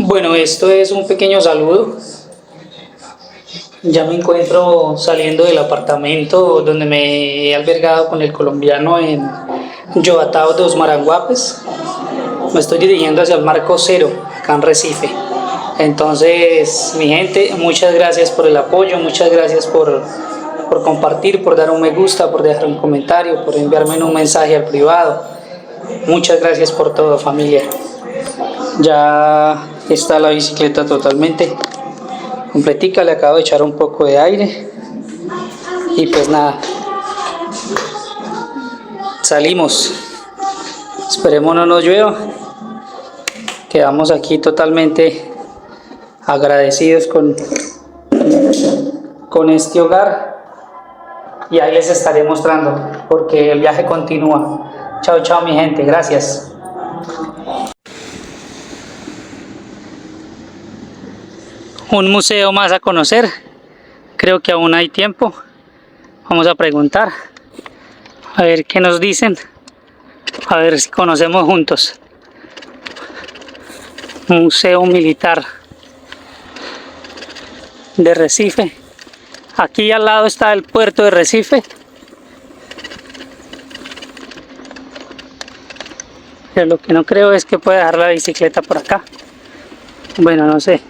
Bueno, esto es un pequeño saludo. Ya me encuentro saliendo del apartamento donde me he albergado con el colombiano en Yobatao dos Maranguapes. Me estoy dirigiendo hacia el Marco Cero, acá en Recife. Entonces, mi gente, muchas gracias por el apoyo, muchas gracias por compartir, por dar un me gusta, por dejar un comentario, por enviarme un mensaje al privado. Muchas gracias por todo, familia. Ya está la bicicleta totalmente completica, le acabo de echar un poco de aire y pues nada, salimos. Esperemos no nos llueva. Quedamos aquí totalmente agradecidos con este hogar y ahí les estaré mostrando porque el viaje continúa. Chao, chao mi gente, gracias. Un museo más a conocer, creo que aún hay tiempo. Vamos a preguntar, a ver qué nos dicen, a ver si conocemos juntos. Museo Militar de Recife. Aquí al lado está el puerto de Recife. Pero lo que no creo es que pueda dejar la bicicleta por acá. Bueno, no sé.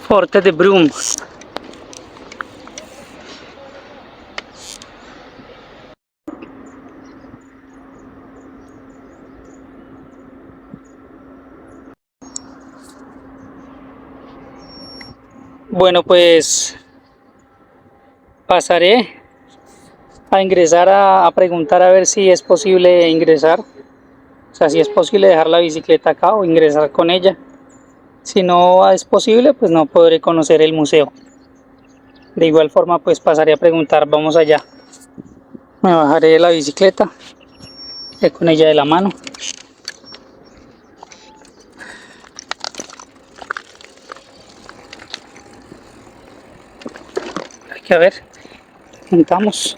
Forte de Brum. Bueno, pues pasaré a ingresar a preguntar a ver si es posible ingresar. O sea, si es posible dejar la bicicleta acá o ingresar con ella. Si no es posible, pues no podré conocer el museo. De igual forma, pues pasaré a preguntar, vamos allá. Me bajaré de la bicicleta, con ella de la mano. Aquí a ver, juntamos.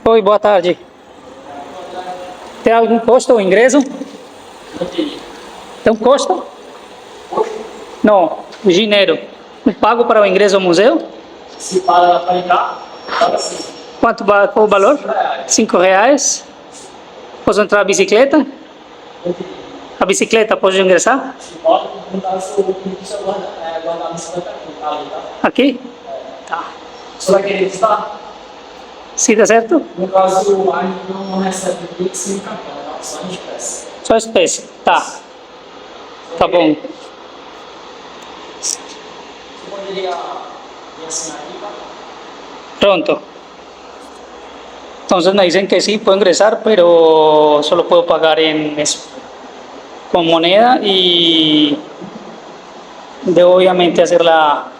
Oi, boa tarde. Tem algum custo o ingresso? Tem um custo? Não, o dinheiro. Pago para o ingresso ao museu? Se para entrar, paga sim. Quanto qual o valor? R$ 5. Posso entrar a bicicleta? A bicicleta pode ingressar? Se pode perguntar se o celular guardar no celular ali, tá? Aqui? Tá. Você vai querer visitar? Sim, tá certo? No caso, o Line não recebe Pix sem cartão, tá? Só em espécie. Só espécie. Tá. Tá bom. Você poderia vir assinar aqui, tá? Pronto. Entonces me dicen que sí, puedo ingresar, pero solo puedo pagar en eso, con moneda, y debo obviamente hacer la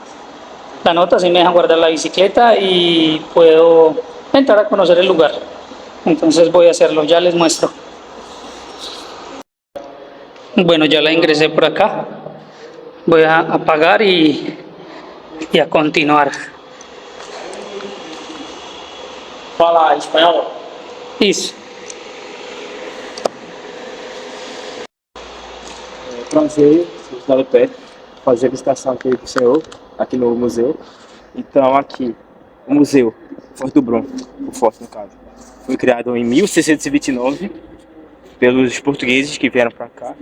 nota, si me dejan guardar la bicicleta y puedo entrar a conocer el lugar. Entonces voy a hacerlo, ya les muestro. Bueno, ya la ingresé por acá. Voy a pagar y a continuar. Fala espanhol? Isso. Prazer, sou Gustavo Pé, fazer a visitação aqui do senhor, aqui no museu. Então, aqui, o museu, Forte do Brum, o forte no caso, foi criado em 1629 pelos portugueses que vieram para cá.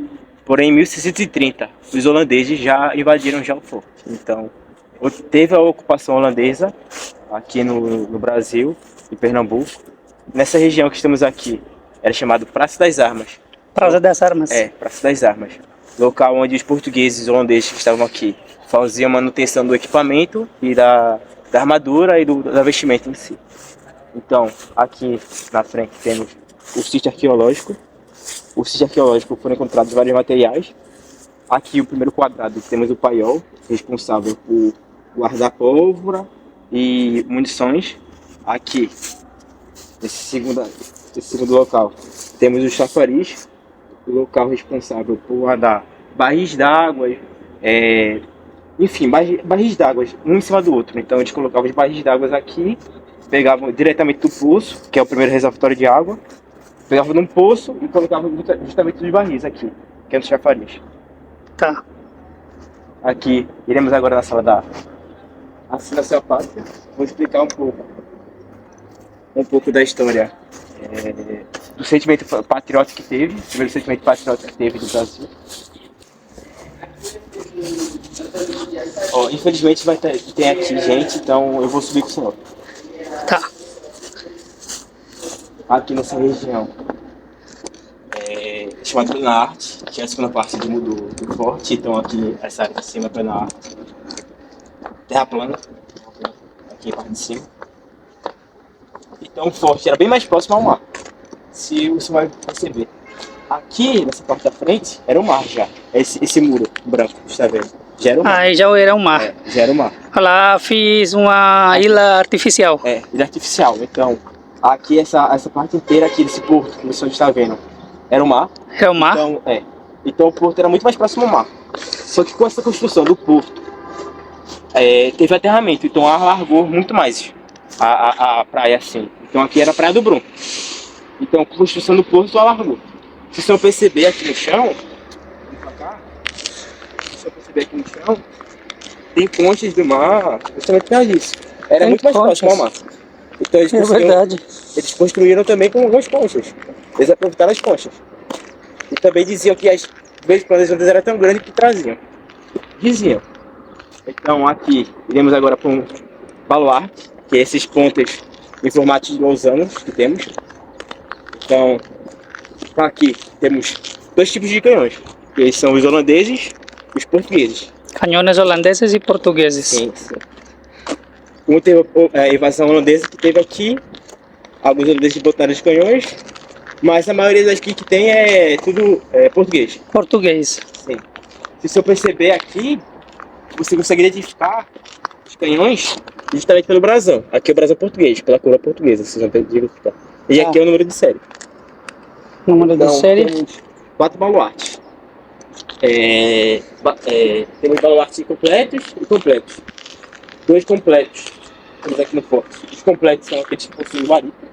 Porém, em 1630, os holandeses já invadiram já o forte. Então, teve a ocupação holandesa aqui no Brasil, em Pernambuco. Nessa região que estamos aqui, era chamado Praça das Armas. Praça das Armas. É, Praça das Armas. Local onde os portugueses e holandeses que estavam aqui faziam manutenção do equipamento e da armadura e da vestimenta em si. Então, aqui na frente temos o sítio arqueológico. O sítio arqueológico foram encontrados vários materiais. Aqui o primeiro quadrado temos o paiol, responsável por guardar pólvora e munições. Aqui, esse segundo local. Temos o chafariz, o local responsável por guardar barris d'água, enfim, barris d'água, um em cima do outro. Então a gente colocava os barris d'água aqui, pegavam diretamente do poço, que é o primeiro reservatório de água, pegava num poço e colocava justamente os barris aqui, que é no chafariz. Tá. Aqui, iremos agora na sala da assinação pátria. Vou explicar um pouco da história do sentimento patriótico que teve, o primeiro sentimento patriótico que teve no Brasil. Ó, infelizmente tem aqui gente, então eu vou subir com o senhor. Tá. Aqui nessa região chamada Plena Arte, que é a segunda parte do forte. Então aqui essa área de cima é Plena Arte, terra plana, aqui a parte de cima. Então o forte era bem mais próximo ao mar, se você vai perceber. Aqui nessa parte da frente era o mar já, esse muro branco que você está vendo, já era o mar. Aí já era um mar. Já era o mar. Lá fiz uma ilha artificial. Ilha artificial. Então aqui essa parte inteira aqui desse porto que você está vendo era o mar. É o mar? Então o porto era muito mais próximo ao mar. Só que com essa construção do porto, teve aterramento, então alargou muito mais a praia assim. Então aqui era a Praia do Brum. Então com a construção do porto alargou. Se você perceber aqui no chão, tem conchas do mar, justamente por causa disso. Era muito mais próximo ao mar. Então eles construíram também com algumas conchas. Eles aproveitaram as conchas. E também diziam que as ondas eram tão grandes que traziam. Diziam. Então aqui iremos agora para um baluarte, que é esses pontos em formato de losanos que temos. Então aqui temos dois tipos de canhões, que são os holandeses e os portugueses. Canhões holandeses e portugueses. Sim. Como teve a invasão holandesa que teve aqui, alguns holandeses botaram os canhões, mas a maioria das que tem é tudo português. Português. Sim. Se você perceber aqui, você consegue identificar os canhões justamente pelo brasão. Aqui é o brasão português, pela cor portuguesa, vocês vão identificar. E aqui é o número de série. Número de série. Temos 4 baluartes. Temos baluartes incompletos e completos. 2 completos temos aqui no forte. Os completos são aqueles que possuem guarita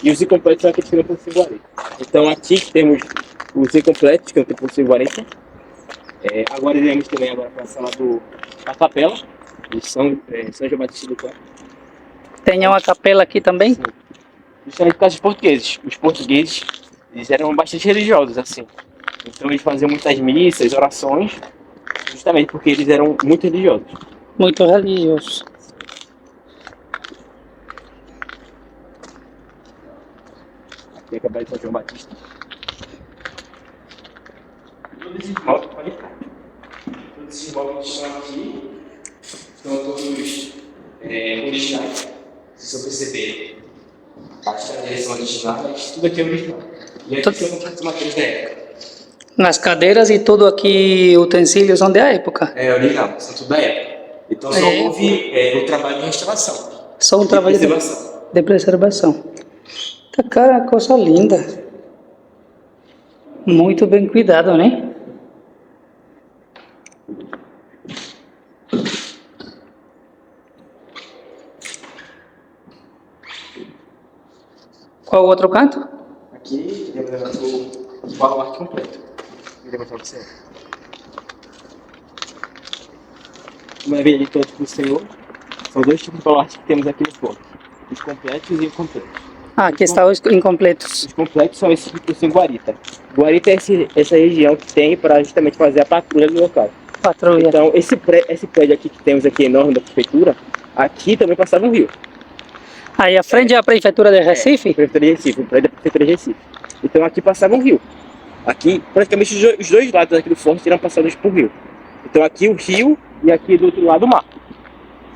e os incompletos são aqueles que não possuem guarita. Então aqui temos os incompletos que não possuem guarita. Agora iremos também para a sala da capela de São João Batista do Campo. Tem uma capela aqui também? Sim. Justamente por causa dos portugueses. Os portugueses eles eram bastante religiosos, assim. Então eles faziam muitas missas, orações, justamente porque eles eram muito religiosos. Muito religiosos. Aqui é a capela de São João Batista. Todos esses móveis que estão aqui são todos originais. Se você perceber, as cadeiras são originais, tudo aqui é original. E aqui são materiais da época. As cadeiras e tudo aqui, utensílios são da época? É original, são tudo da época. Então só houve o trabalho de restauração. Só um trabalho de preservação. Tá, cara, coisa linda. Muito bem cuidado, né? Qual o outro canto? Aqui, iremos levar o baluarte completo. Vou mostrar para você. Uma vez de todos para o senhor, são 2 tipos de baluarte que temos aqui no forno: os completos e incompletos. Aqui estão os incompletos. Os completos são esses que possuem guarita. Guarita é essa região que tem para justamente fazer a patrulha do local. Patrulha. Então, esse prédio aqui que temos aqui enorme da prefeitura, aqui também passava um rio. Aí à frente é a prefeitura de Recife? Prefeitura de Recife, o prédio da prefeitura de Recife. Então aqui passava um rio. Aqui, praticamente os dois lados aqui do forte eram passados por rio. Então aqui o rio e aqui do outro lado o mar.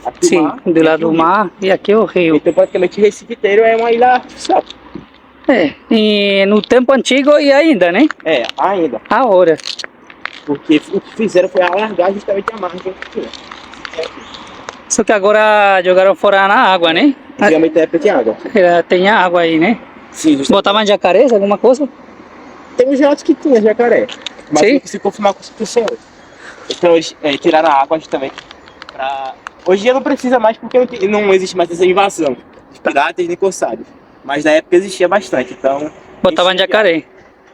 Aqui Sim, mar, do lado do mar e aqui o rio. Então praticamente o Recife inteiro é uma ilha artificial. E no tempo antigo e ainda, né? Ainda. Agora. Porque o que fizeram foi alargar justamente a margem que tinha. Só que agora jogaram fora na água, né? Antigamente na época tinha água. Tem água aí, né? Sim, justamente. Botavam jacarés, alguma coisa? Tem uns relatos que tinha jacaré, mas Sim? tem que se confirmar com o senhor. Então eles tiraram a água justamente pra... Hoje em dia não precisa mais porque não existe mais essa invasão de piratas nem corsários. Mas na época existia bastante, então... Botavam jacaré.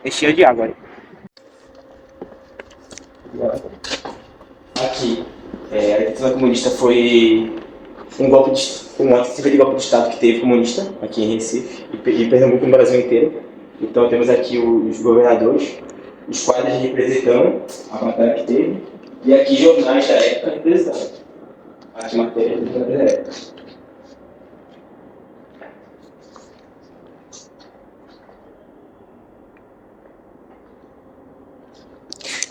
Enchia de água. Aqui, a ditadura comunista foi um tentativa de golpe de Estado que teve comunista aqui em Recife e Pernambuco, no Brasil inteiro. Então temos aqui os governadores, os quadros representando a batalha que teve, e aqui jornais da época representando. Aqui matéria da época.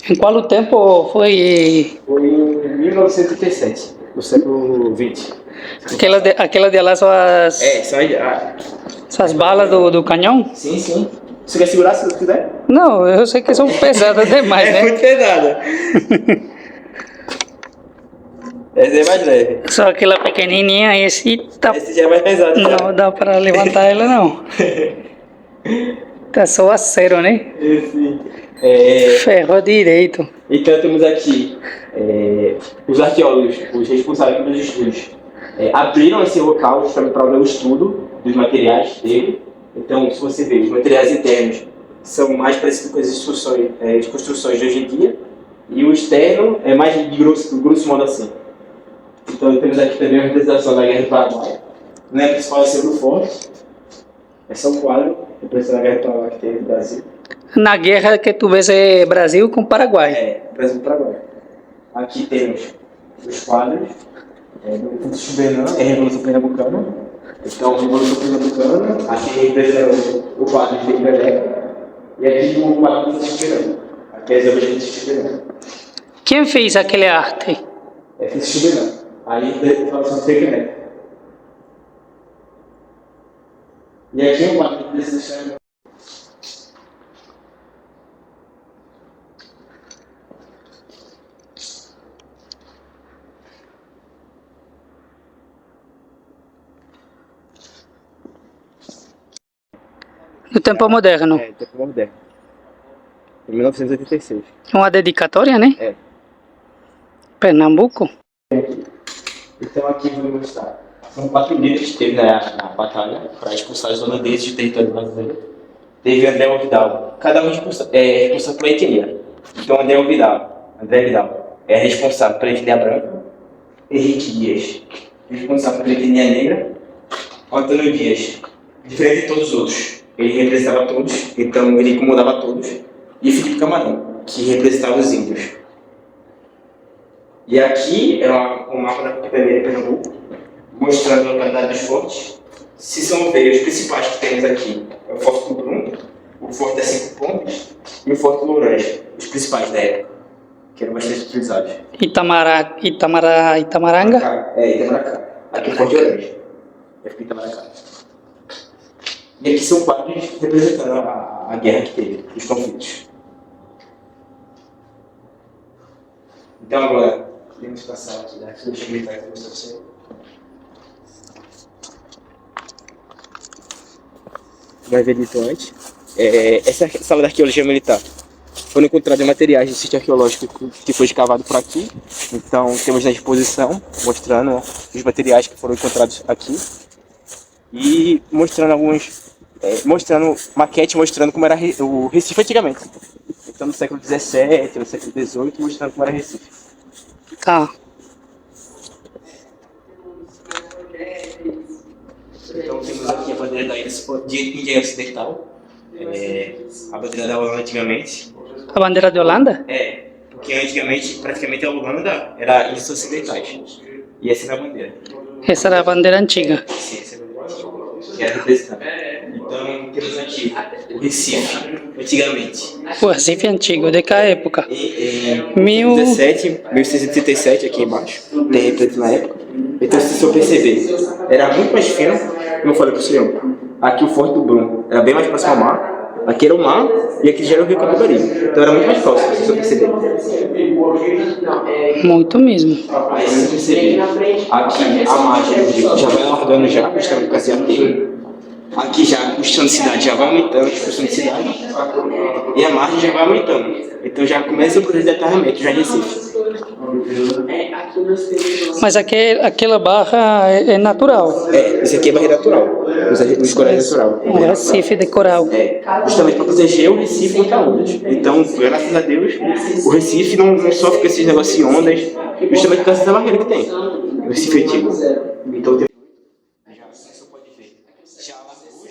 Em qual tempo foi Foi em 1937, no século XX. aquela de lá, suas, São essas balas do canhão? sim, sim. Você quer segurar se quiser? Não, eu sei que são pesadas demais, né? Muito pesada. Essa é mais leve. Só aquela pequenininha, esse tá... Esse já é mais pesado. Não dá para levantar ela, não. Tá só acero, né? Esse, Ferro direito. então temos aqui os arqueólogos, os responsáveis pelos estudos, abriram esse local justamente para ver o estudo dos materiais dele. Então, se você vê, os materiais internos são mais parecidos com as construções de hoje em dia, e o externo é mais de grosso modo assim. Então, temos aqui também a representação da Guerra do Paraguai. Não é a principal do forte, é só um quadro representando a Guerra do Paraguai que teve no Brasil. Na guerra que tu vês é Brasil com Paraguai. Brasil e Paraguai. Aqui temos os quadros do Francisco Benan, a Revolução Pernambucana. Então, a Revolução Pernambucana, aqui representa o quadro de Pelé, e aqui o quadro do Francisco Benan. Aqui é as obras de Francisco Benan. Quem fez aquele arte? É Francisco Benan. Aí fala sobre Pelé. E aqui é o quadro de Francisco Benan. Do tempo moderno. Tempo moderno. Em 1986. Uma dedicatória, né? Pernambuco. Então aqui eu vou mostrar. São 4 líderes que teve na batalha para expulsar os holandeses do território brasileiro. Teve André Vidal. Cada um é responsável pela etnia. Então André Vidal é responsável pela etnia branca. Henrique Dias, responsável pela etnia negra. Antônio Dias, diferente de todos os outros. Ele representava todos, então ele incomodava todos. E Felipe Camarão, que representava os índios. E aqui é um mapa da capitania de Pernambuco, mostrando a localidade dos fortes. Se são ver, os principais que temos aqui é o Forte do Bruno, o Forte das 5 Pontes e o Forte do Lourenço, os principais da época, que eram bastante utilizados. Itamaranga? Itamaracá. Aqui é o Forte Lourenço. Fica em Itamaracá. E aqui são quadros representando a guerra que teve, os conflitos. Então agora, podemos passar aqui da arqueologia militar que eu mostrar para você. Vai ver dito antes. Essa sala da arqueologia militar foram encontrados materiais de sítio arqueológico que foi escavado por aqui. Então temos na exposição mostrando os materiais que foram encontrados aqui e mostrando mostrando maquete, mostrando como era o Recife antigamente. Então no século XVII, no século XVIII, mostrando como era Recife. Tá. Então temos aqui a bandeira da Índia Ocidental, a bandeira da Holanda antigamente. A bandeira de Holanda? Porque antigamente praticamente a Holanda era Índias Ocidentais. E essa era a bandeira. Essa era a bandeira antiga. Sim, essa era a bandeira antiga, que era representada. Então temos aqui o Recife, antigamente. O Recife antigo, de que época? Em 1637, aqui embaixo, tem representado na época. Então, se o senhor perceber, era muito mais fino, como eu falei para o senhor. Aqui o Forte do Bruno era bem mais próximo ao mar, aqui era o mar e aqui já era o Rio Capibari. Então era muito mais próximo, se o senhor perceber. Muito mesmo. Aí, se o senhor perceber, aqui a margem do rio já vai largando já, justamente com esse artigo. Aqui já a construção de cidade já vai aumentando, a construção de cidade, e a margem já vai aumentando. Então já começa o processo de aterramento, já em Recife. Mas aquela barra é natural. Isso aqui é barreira natural, os corais natural. Um Recife de coral. Justamente para proteger o Recife contra ondas. Então, graças a Deus, o Recife não sofre com esses negócios de ondas, justamente por causa dessa barreira que tem. O Recife é antigo. Então, já você pode ver, já largou,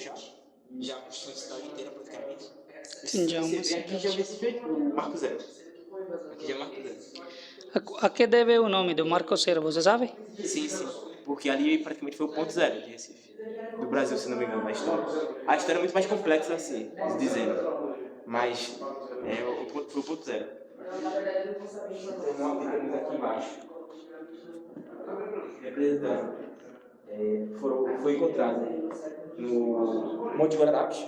já a construção de cidade inteira praticamente. Você vê aqui já o Recife Marco Zero. Aqui já é Marco Zero. A que deve o nome do Marco Zero, você sabe? Sim, porque ali praticamente foi o ponto zero de Recife, do Brasil, se não me engano, na história. A história é muito mais complexa assim, dizendo, mas foi o ponto zero. Temos aqui embaixo, representando, foi encontrado no Monte Guararapes,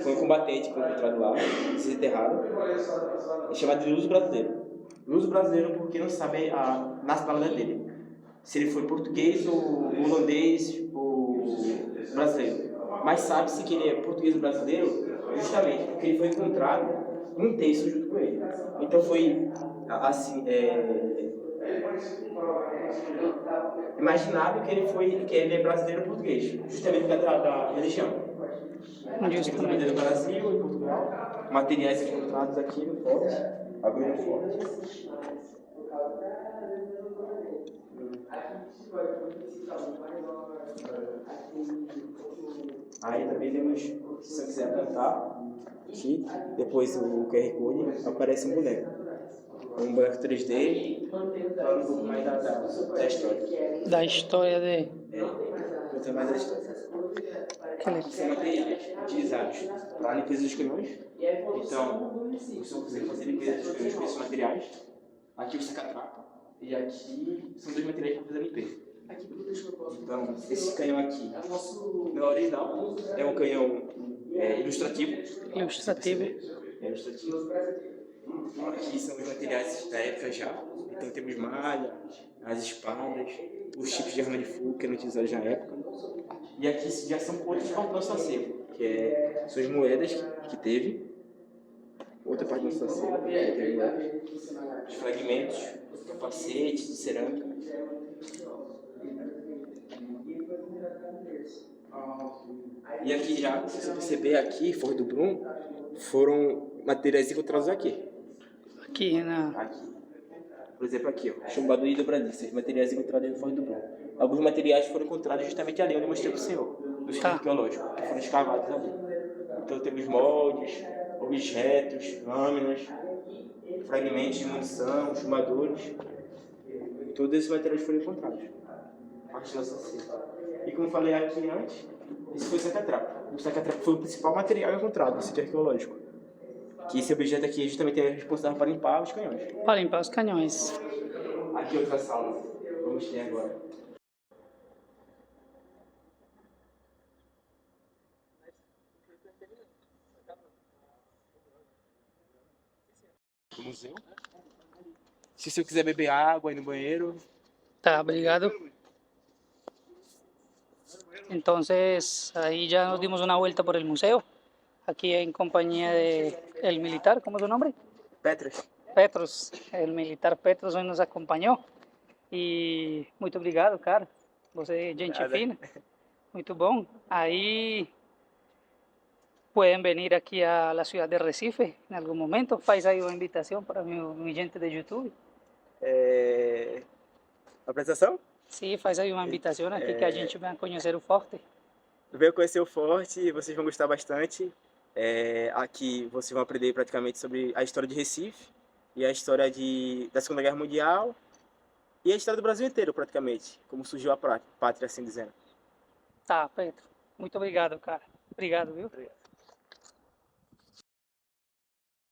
foi um combatente que foi encontrado lá, desenterrado, chamado de Luso Brasileiro. Luso Brasileiro porque não sabe a nacionalidade dele. Se ele foi português ou holandês ou brasileiro. Mas sabe-se que ele é português ou brasileiro justamente porque ele foi encontrado um texto junto com ele. Então foi assim, imaginado que ele é brasileiro ou português, justamente por causa da religião. Justamente no Brasil e Portugal, materiais encontrados aqui no forte, agora no forte. Aí também temos, se você quiser apontar, aqui, depois o QR Code, aparece um boneco. Um boneco 3D, falando um pouco mais da história. Da história de... Conta mais da história. São materiais utilizados para a limpeza dos canhões. Então, você vai conseguir fazer limpeza dos canhões com esses materiais. Aqui o sacatraca. E aqui são dois materiais para fazer a limpeza. Então, esse canhão aqui, não é original, é um canhão ilustrativo. Ilustrativo. Aqui são os materiais da época já. Então temos malha, as espadas, os tipos de arma de fogo que eram utilizados na época. E aqui já são outras partes do nosso acervo, que são as moedas que teve. Outra parte do nosso acervo, que teve os fragmentos, capacetes de cerâmica. E aqui já, se você perceber aqui, Foz do Brum, foram materiais encontrados aqui. Aqui, né? Aqui. Por exemplo, aqui, ó, chumbado e dobradiça, os materiais encontrados em Foz do Brum. Alguns materiais foram encontrados justamente ali onde eu mostrei para o senhor, no sítio arqueológico, que foram escavados ali. Então temos moldes, objetos, lâminas, fragmentos de munição, chumbadores. Todos esses materiais foram encontrados. Parte da nossa acervo. E como falei aqui antes, esse foi o sacatrapo. O sacatrapo foi o principal material encontrado no sítio arqueológico. Que esse objeto aqui justamente é responsável para limpar os canhões. Para limpar os canhões. Aqui outra sala. Vamos ter agora. O museu. Se você quiser beber água, ir no banheiro. Tá, obrigado. Entonces, ahí ya nos dimos una vuelta por el museo, aquí en compañía de el militar, ¿cómo es su nombre? Petros. Petros, el militar Petros hoy nos acompañou. E muito obrigado, cara. Você é gente fina. Muito bom. Aí pueden venir aquí a la ciudad de Recife en algún momento. Faz aí uma invitação para mi gente de YouTube. Apresentação? Sim, faz aí uma invitação aqui que a gente vai conhecer o forte. Venham conhecer o forte, vocês vão gostar bastante. Aqui vocês vão aprender praticamente sobre a história de Recife e a história da Segunda Guerra Mundial e a história do Brasil inteiro praticamente, como surgiu a pátria, assim dizendo. Tá, Pedro. Muito obrigado, cara. Obrigado, viu? Obrigado.